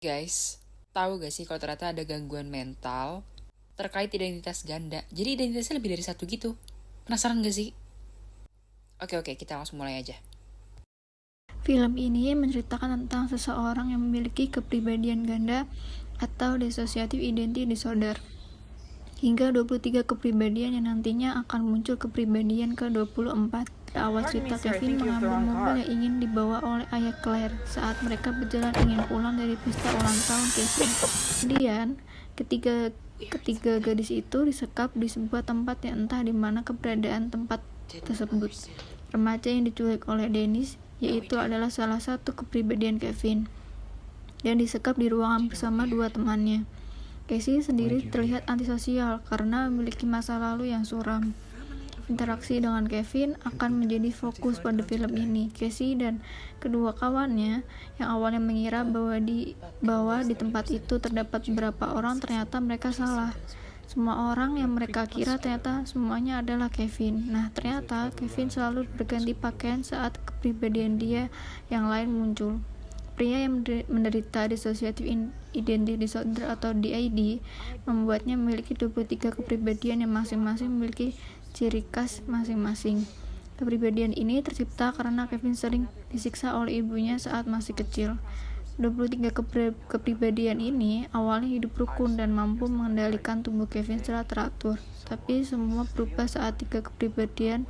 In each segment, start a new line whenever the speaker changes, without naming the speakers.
Guys, tahu gak sih kalau ternyata ada gangguan mental terkait identitas ganda. Jadi identitasnya lebih dari satu gitu. Penasaran gak sih? Oke, kita langsung mulai aja.
Film ini menceritakan tentang seseorang yang memiliki kepribadian ganda atau dissociative identity disorder. Hingga 23 kepribadian yang nantinya akan muncul kepribadian ke-24. Pada awal cerita, Kevin mengambil mobil yang ingin dibawa oleh ayah Claire saat mereka berjalan ingin pulang dari pesta ulang tahun Kevin. Kemudian, ketiga gadis itu disekap di sebuah tempat yang entah di mana keberadaan tempat tersebut. Remaja yang diculik oleh Dennis, yaitu adalah salah satu kepribadian Kevin, dan disekap di ruangan bersama dua temannya. Casey sendiri terlihat antisosial karena memiliki masa lalu yang suram. Interaksi dengan Kevin akan menjadi fokus pada film ini. Casey dan kedua kawannya yang awalnya mengira bahwa di tempat itu terdapat beberapa orang, ternyata mereka salah. Semua orang yang mereka kira ternyata semuanya adalah Kevin. Nah, ternyata Kevin selalu berganti pakaian saat kepribadian dia yang lain muncul. Pria yang menderita dissociative identity disorder atau DID membuatnya memiliki 23 kepribadian yang masing-masing memiliki ciri khas masing-masing. Kepribadian ini tercipta karena Kevin sering disiksa oleh ibunya saat masih kecil. 23 kepribadian ini awalnya hidup rukun dan mampu mengendalikan tubuh Kevin secara teratur, tapi semua berubah saat 3 kepribadian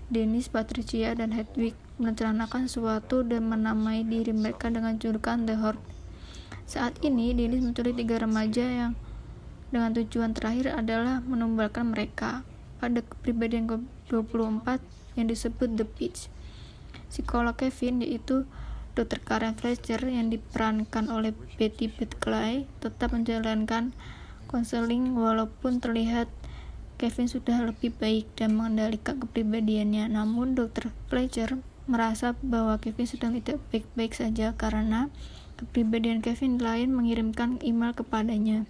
Dennis, Patricia, dan Hedwig merencanakan sesuatu dan menamai diri mereka dengan julukan The Horde. Saat ini, Dennis menculik 3 remaja yang dengan tujuan terakhir adalah menumbalkan mereka. Pada kepribadian ke-24 yang disebut The Pitch, psikolog Kevin, yaitu Dr. Karen Fletcher yang diperankan oleh Betty Clay, tetap menjalankan konseling walaupun terlihat Kevin sudah lebih baik dan mengendalikan kepribadiannya. Namun Dr. Fletcher merasa bahwa Kevin sedang tidak baik-baik saja karena kepribadian Kevin lain mengirimkan email kepadanya.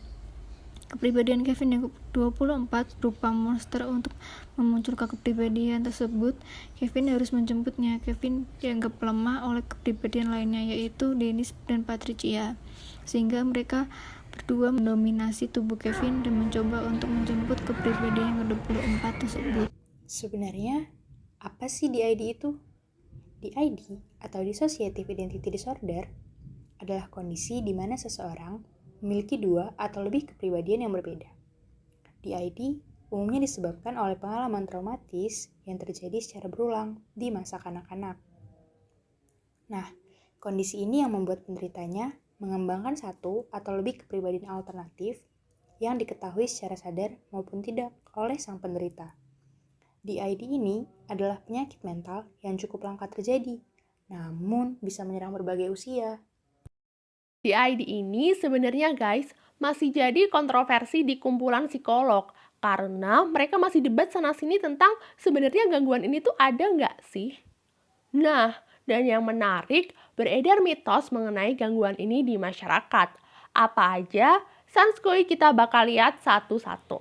Kepribadian Kevin yang ke-24 berupa monster. Untuk memunculkan kepribadian tersebut, Kevin harus menjemputnya. Kevin dianggap lemah oleh kepribadian lainnya, yaitu Dennis dan Patricia, sehingga mereka berdua mendominasi tubuh Kevin dan mencoba untuk menjemput kepribadian yang ke-24 tersebut.
Sebenarnya, apa sih DID itu? DID atau Dissociative Identity Disorder adalah kondisi di mana seseorang memiliki 2 atau lebih kepribadian yang berbeda. DID umumnya disebabkan oleh pengalaman traumatis yang terjadi secara berulang di masa kanak-kanak. Nah, kondisi ini yang membuat penderitanya mengembangkan 1 atau lebih kepribadian alternatif yang diketahui secara sadar maupun tidak oleh sang penderita. DID ini adalah penyakit mental yang cukup langka terjadi, namun bisa menyerang berbagai usia.
DID ini sebenarnya guys masih jadi kontroversi di kumpulan psikolog karena mereka masih debat sana-sini tentang sebenarnya gangguan ini tuh ada nggak sih? Nah, dan yang menarik, beredar mitos mengenai gangguan ini di masyarakat. Apa aja? Sanskui kita bakal lihat satu-satu.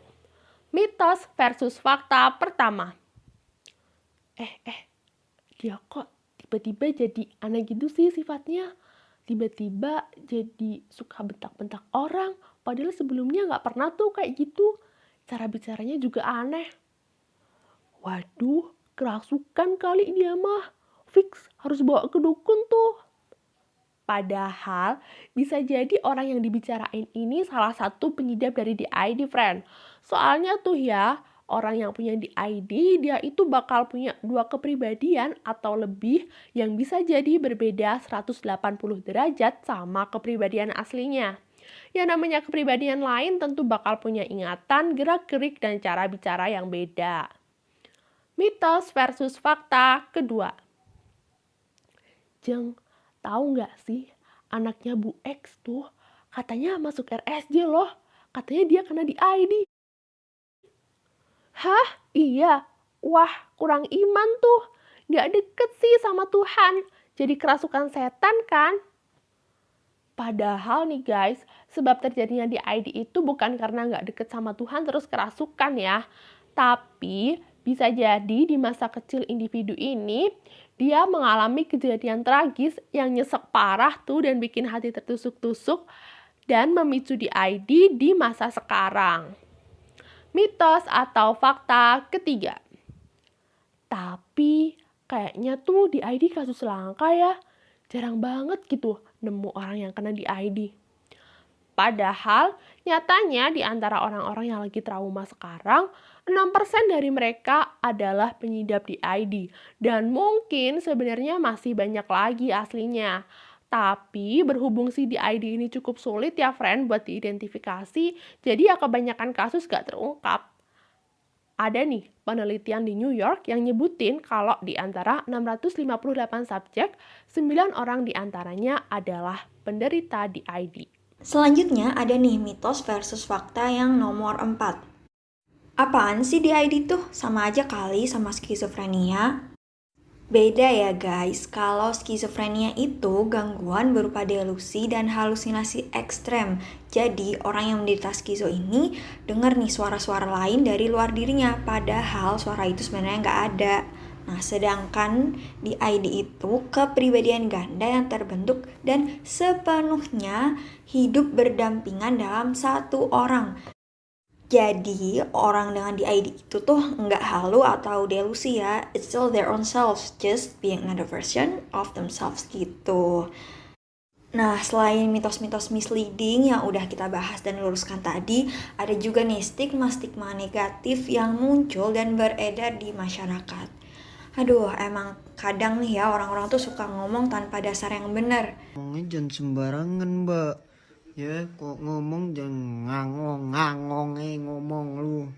Mitos versus fakta pertama. Dia kok tiba-tiba jadi aneh gitu sih sifatnya? Tiba-tiba jadi suka bentak-bentak orang, padahal sebelumnya nggak pernah tuh kayak gitu. Cara bicaranya juga aneh. Waduh, kerasukan kali dia mah. Fix harus bawa ke dukun tuh. Padahal bisa jadi orang yang dibicarain ini salah satu pengidap dari DID, friend. Soalnya tuh ya, orang yang punya DID dia itu bakal punya 2 kepribadian atau lebih yang bisa jadi berbeda 180 derajat sama kepribadian aslinya. Yang namanya kepribadian lain tentu bakal punya ingatan, gerak-gerik, dan cara bicara yang beda. Mitos versus fakta kedua. Jeng, tahu nggak sih anaknya Bu X tuh katanya masuk RSJ loh. Katanya dia kena DID. Hah? Iya. Wah, kurang iman tuh. Nggak deket sih sama Tuhan. Jadi kerasukan setan kan? Padahal nih guys, sebab terjadinya DID itu bukan karena nggak deket sama Tuhan terus kerasukan ya. Tapi Bisa jadi di masa kecil individu ini, dia mengalami kejadian tragis yang nyesek parah tuh dan bikin hati tertusuk-tusuk dan memicu DID di masa sekarang. Mitos atau fakta ketiga. Tapi kayaknya tuh DID kasus langka ya. Jarang banget gitu nemu orang yang kena DID. Padahal nyatanya di antara orang-orang yang lagi trauma sekarang, 6% dari mereka adalah pengidap DID. Dan mungkin sebenarnya masih banyak lagi aslinya. Tapi berhubung si DID ini cukup sulit ya friend buat diidentifikasi, jadi ya kebanyakan kasus gak terungkap. Ada nih penelitian di New York yang nyebutin kalau di antara 658 subjek, 9 orang di antaranya adalah penderita DID.
Selanjutnya ada nih mitos versus fakta yang nomor 4. Apaan sih DID tuh? Sama aja kali sama skizofrenia. Beda ya guys, kalau skizofrenia itu gangguan berupa delusi dan halusinasi ekstrem. Jadi orang yang menderita skizo ini dengar nih suara-suara lain dari luar dirinya, padahal suara itu sebenarnya nggak ada. Nah, sedangkan DID itu kepribadian ganda yang terbentuk dan sepenuhnya hidup berdampingan dalam satu orang. Jadi, orang dengan DID itu tuh nggak halu atau delusi ya. It's still their own selves, just being another version of themselves gitu. Nah, selain mitos-mitos misleading yang udah kita bahas dan luruskan tadi, ada juga nih stigma-stigma negatif yang muncul dan beredar di masyarakat. Aduh, emang kadang nih ya orang-orang tuh suka ngomong tanpa dasar yang benar.
Ngomongnya jangan sembarangan, Mbak. Ya, kok ngomong jangan ngangong-ngangong ngomong lu.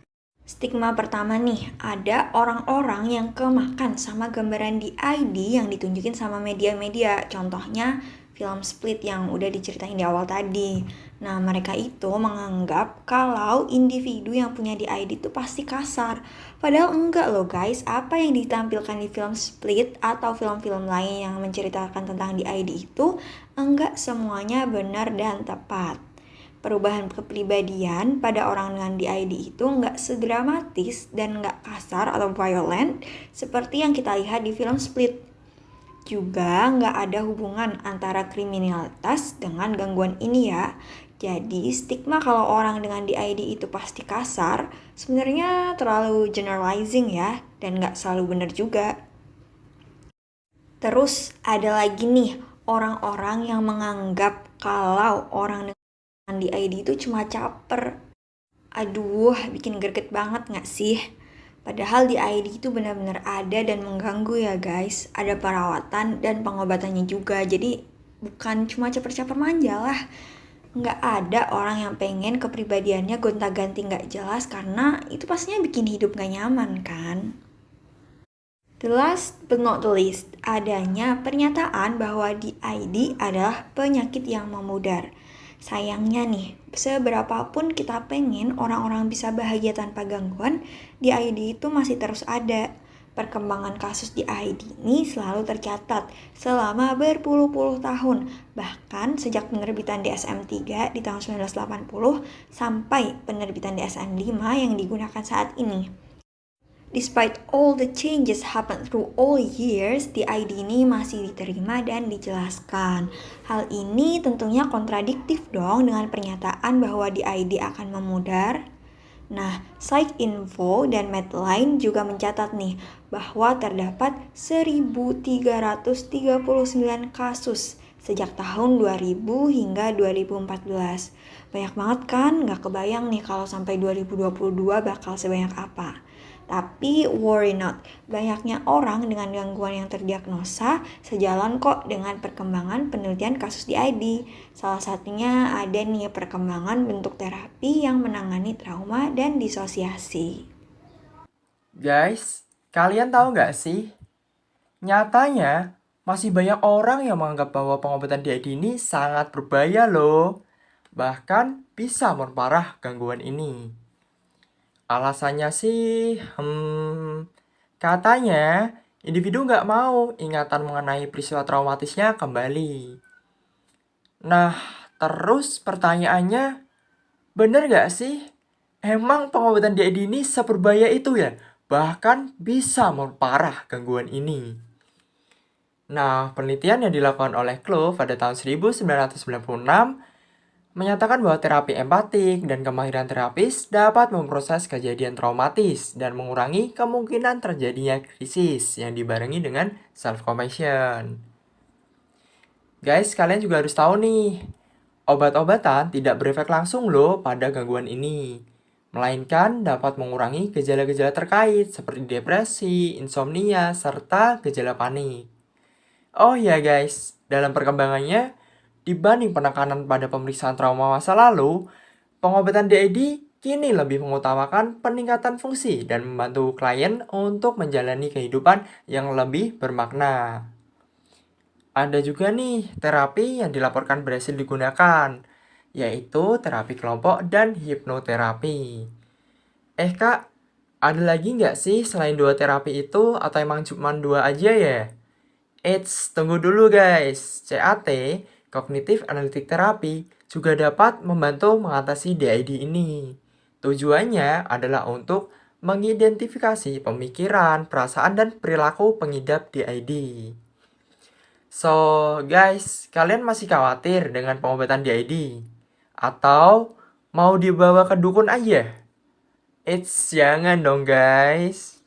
Stigma pertama nih, ada orang-orang yang kemakan sama gambaran DID yang ditunjukin sama media-media. Contohnya film Split yang udah diceritain di awal tadi. Nah, mereka itu menganggap kalau individu yang punya DID itu pasti kasar. Padahal enggak loh guys, apa yang ditampilkan di film Split atau film-film lain yang menceritakan tentang DID itu enggak semuanya benar dan tepat. Perubahan kepribadian pada orang dengan DID itu enggak sedramatis dan enggak kasar atau violent seperti yang kita lihat di film Split. Juga nggak ada hubungan antara kriminalitas dengan gangguan ini ya. Jadi stigma kalau orang dengan DID itu pasti kasar sebenarnya terlalu generalizing ya, dan nggak selalu benar juga. Terus ada lagi nih orang-orang yang menganggap kalau orang dengan DID itu cuma caper. Aduh, bikin greget banget nggak sih? Padahal DID itu benar-benar ada dan mengganggu ya guys. Ada perawatan dan pengobatannya juga. Jadi bukan cuma caper-caper manja lah. Nggak ada orang yang pengen kepribadiannya gonta-ganti nggak jelas karena itu pastinya bikin hidup nggak nyaman kan. The last but not the least, adanya pernyataan bahwa DID adalah penyakit yang memudar. Sayangnya nih, seberapapun kita pengen orang-orang bisa bahagia tanpa gangguan, DID itu masih terus ada. Perkembangan kasus DID ini selalu tercatat selama berpuluh-puluh tahun, bahkan sejak penerbitan DSM-3 di tahun 1980 sampai penerbitan DSM-5 yang digunakan saat ini. Despite all the changes happened through all years, DID ini masih diterima dan dijelaskan. Hal ini tentunya kontradiktif dong dengan pernyataan bahwa DID akan memudar. Nah, PsycInfo dan Medline juga mencatat nih bahwa terdapat 1.339 kasus sejak tahun 2000 hingga 2014. Banyak banget kan? Nggak kebayang nih kalau sampai 2022 bakal sebanyak apa. Tapi worry not, banyaknya orang dengan gangguan yang terdiagnosa sejalan kok dengan perkembangan penelitian kasus DID. Salah satunya ada nih perkembangan bentuk terapi yang menangani trauma dan disosiasi.
Guys, kalian tahu nggak sih? Nyatanya, masih banyak orang yang menganggap bahwa pengobatan DID ini sangat berbahaya loh. Bahkan bisa memperparah gangguan ini. Alasannya sih, katanya individu nggak mau ingatan mengenai peristiwa traumatisnya kembali. Nah, terus pertanyaannya, bener nggak sih? Emang pengobatan DID ini seberbahaya itu ya? bahkan bisa memperparah gangguan ini. Nah, penelitian yang dilakukan oleh Clough pada tahun 1996 menyatakan bahwa terapi empatik dan kemahiran terapis dapat memproses kejadian traumatis dan mengurangi kemungkinan terjadinya krisis yang dibarengi dengan self-compassion. Guys, kalian juga harus tahu nih, obat-obatan tidak berefek langsung loh pada gangguan ini, melainkan dapat mengurangi gejala-gejala terkait seperti depresi, insomnia, serta gejala panik. Oh ya guys, dalam perkembangannya, dibanding penekanan pada pemeriksaan trauma masa lalu, pengobatan DID kini lebih mengutamakan peningkatan fungsi dan membantu klien untuk menjalani kehidupan yang lebih bermakna. Ada juga nih terapi yang dilaporkan berhasil digunakan, yaitu terapi kelompok dan hipnoterapi. Kak, ada lagi nggak sih selain 2 terapi itu atau emang cuma 2 aja ya? Eits, tunggu dulu guys. CAT, Cognitive Analytic Therapy, juga dapat membantu mengatasi DID ini. Tujuannya adalah untuk mengidentifikasi pemikiran, perasaan, dan perilaku pengidap DID. So, guys, kalian masih khawatir dengan pengobatan DID? Atau mau dibawa ke dukun aja? Eits, jangan dong guys.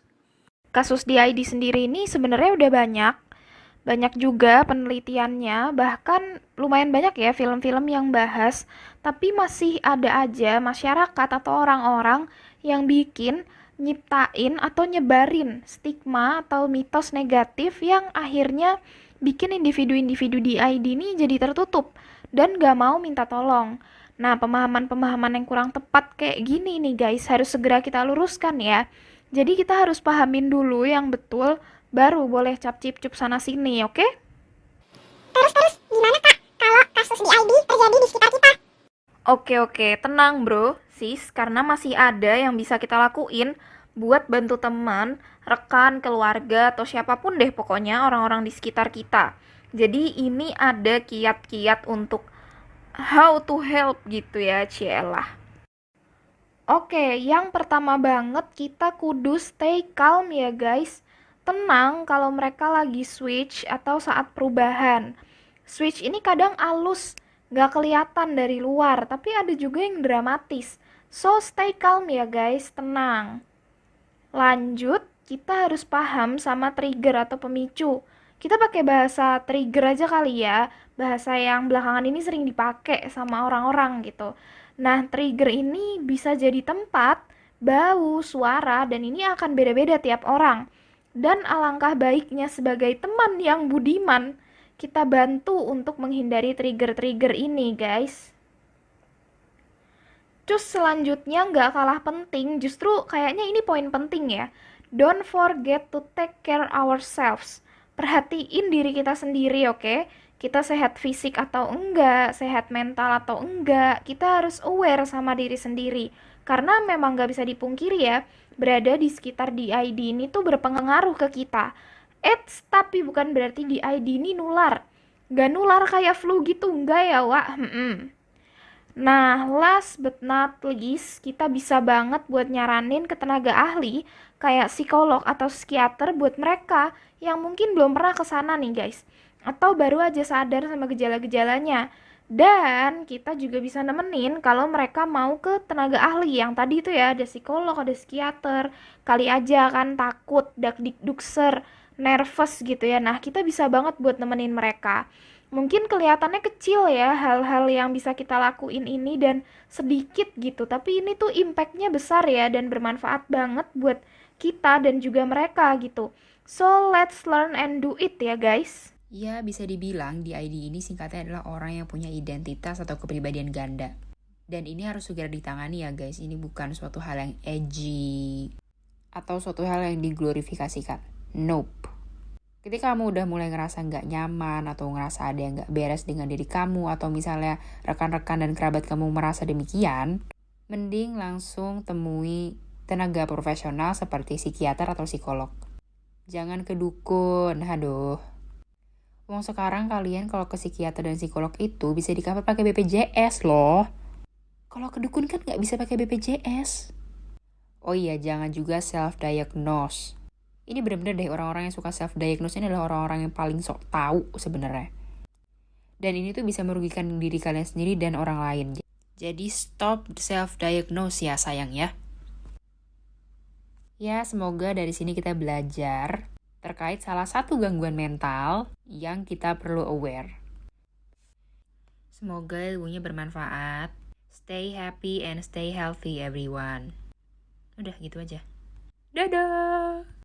Kasus DID sendiri ini sebenarnya udah banyak juga penelitiannya, bahkan lumayan banyak ya film-film yang bahas, tapi masih ada aja masyarakat atau orang-orang yang nyiptain atau nyebarin stigma atau mitos negatif yang akhirnya bikin individu-individu DID ini jadi tertutup dan gak mau minta tolong. Nah, pemahaman-pemahaman yang kurang tepat kayak gini nih guys, harus segera kita luruskan ya. Jadi kita harus pahamin dulu yang betul, baru boleh cap-cip-cup sana-sini, oke?
Terus gimana Kak kalau kasus DID terjadi di sekitar kita?
Oke, tenang bro, sis, karena masih ada yang bisa kita lakuin buat bantu teman, rekan, keluarga, atau siapapun deh pokoknya orang-orang di sekitar kita. Jadi ini ada kiat-kiat untuk how to help gitu ya, cielah. Oke, yang pertama banget kita kudu stay calm ya guys. Tenang kalau mereka lagi switch atau saat perubahan. Switch ini kadang halus, gak kelihatan dari luar, tapi ada juga yang dramatis. So stay calm ya guys, tenang. Lanjut, kita harus paham sama trigger atau pemicu. Kita pakai bahasa trigger aja kali ya, bahasa yang belakangan ini sering dipakai sama orang-orang gitu. Nah, trigger ini bisa jadi tempat, bau, suara, dan ini akan beda-beda tiap orang. Dan alangkah baiknya sebagai teman yang budiman, kita bantu untuk menghindari trigger-trigger ini, guys. Terus selanjutnya nggak kalah penting, justru kayaknya ini poin penting ya. Don't forget to take care ourselves. Perhatiin diri kita sendiri, oke? Kita sehat fisik atau enggak, sehat mental atau enggak, kita harus aware sama diri sendiri. Karena memang nggak bisa dipungkiri ya, berada di sekitar DID ini tuh berpengaruh ke kita. Tapi bukan berarti DID ini nular. Gak nular kayak flu gitu, enggak ya, Wak? Nah, last but not least, kita bisa banget buat nyaranin ke tenaga ahli, kayak psikolog atau psikiater buat mereka yang mungkin belum pernah ke sana nih guys, atau baru aja sadar sama gejala-gejalanya. Dan kita juga bisa nemenin kalau mereka mau ke tenaga ahli yang tadi itu ya, ada psikolog, ada psikiater. Kali aja kan takut, dakdikdukser, nervous gitu ya. Nah, kita bisa banget buat nemenin mereka. Mungkin kelihatannya kecil ya hal-hal yang bisa kita lakuin ini dan sedikit gitu, tapi ini tuh impactnya besar ya dan bermanfaat banget buat kita dan juga mereka gitu. So let's learn and do it ya guys.
Ya, bisa dibilang DID ini singkatnya adalah orang yang punya identitas atau kepribadian ganda. Dan ini harus segera ditangani ya guys, ini bukan suatu hal yang edgy atau suatu hal yang diglorifikasikan. Nope. Ketika kamu udah mulai ngerasa nggak nyaman atau ngerasa ada yang nggak beres dengan diri kamu, atau misalnya rekan-rekan dan kerabat kamu merasa demikian, mending langsung temui tenaga profesional seperti psikiater atau psikolog. Jangan ke dukun, aduh. Wong sekarang kalian kalau ke psikiater dan psikolog itu bisa di-cover pakai BPJS loh. Kalau ke dukun kan nggak bisa pakai BPJS. Oh iya, jangan juga self-diagnose. Ini bener-bener deh, orang-orang yang suka self-diagnose ini adalah orang-orang yang paling sok tahu sebenarnya. Dan ini tuh bisa merugikan diri kalian sendiri dan orang lain. Jadi stop self-diagnose ya sayang ya. Ya, semoga dari sini kita belajar terkait salah satu gangguan mental yang kita perlu aware. Semoga ilmunya bermanfaat. Stay happy and stay healthy everyone. Udah gitu aja. Dadah!